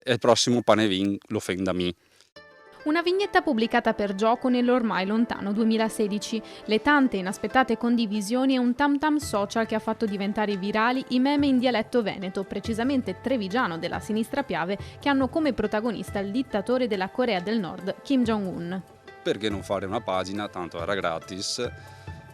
e il prossimo pane vin lo fem da mi. Una vignetta pubblicata per gioco nell'ormai lontano 2016, le tante inaspettate condivisioni e un tam tam social che ha fatto diventare virali i meme in dialetto veneto, precisamente trevigiano della sinistra Piave, che hanno come protagonista il dittatore della Corea del Nord, Kim Jong-un. Perché non fare una pagina, tanto era gratis,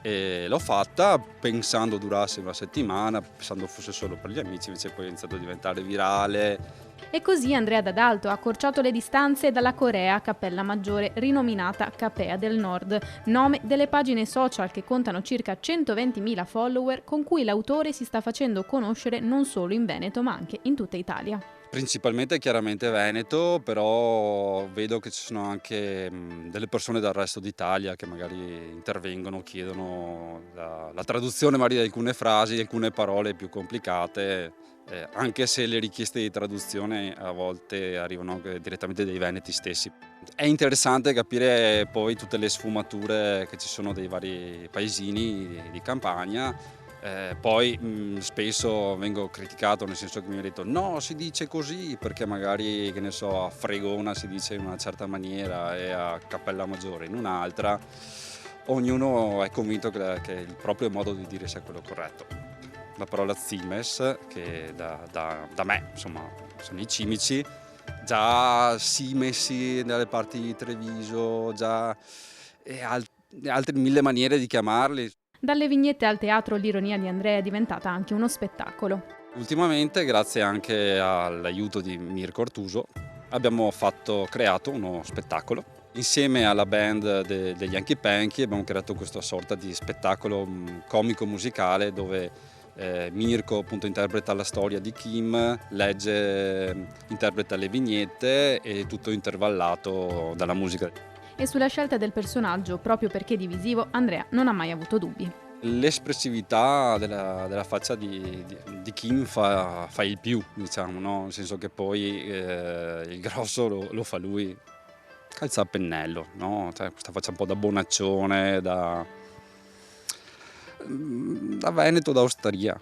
e l'ho fatta pensando durasse una settimana, pensando fosse solo per gli amici, invece poi è iniziato a diventare virale. E così Andrea D'Adalto ha accorciato le distanze dalla Corea a Cappella Maggiore, rinominata Capea del Nord, nome delle pagine social che contano circa 120.000 follower con cui l'autore si sta facendo conoscere non solo in Veneto ma anche in tutta Italia. Principalmente chiaramente Veneto, però vedo che ci sono anche delle persone dal resto d'Italia che magari intervengono, chiedono la traduzione magari di alcune frasi, di alcune parole più complicate, anche se le richieste di traduzione a volte arrivano anche direttamente dai veneti stessi. È interessante capire poi tutte le sfumature che ci sono dei vari paesini di campagna. Poi spesso vengo criticato, nel senso che mi hanno detto: "No, si dice così", perché magari, che ne so, a Fregona si dice in una certa maniera e a Cappellamaggiore in un'altra. Ognuno è convinto che il proprio modo di dire sia quello corretto. La parola "zimes", che da me, insomma, sono i cimici, già simesi dalle parti di Treviso, già e altre 1000 maniere di chiamarli. Dalle vignette al teatro l'ironia di Andrea è diventata anche uno spettacolo. Ultimamente, grazie anche all'aiuto di Mirko Ortuso, abbiamo creato uno spettacolo. Insieme alla band degli Hanky Panky abbiamo creato questa sorta di spettacolo comico-musicale dove Mirko appunto interpreta la storia di Kim, interpreta le vignette e tutto intervallato dalla musica. E sulla scelta del personaggio, proprio perché divisivo, Andrea non ha mai avuto dubbi. L'espressività della faccia di Kim fa il più, diciamo, no, nel senso che poi, il grosso lo fa lui. Calza a pennello, no, cioè questa faccia un po' da bonaccione, da veneto, da osteria.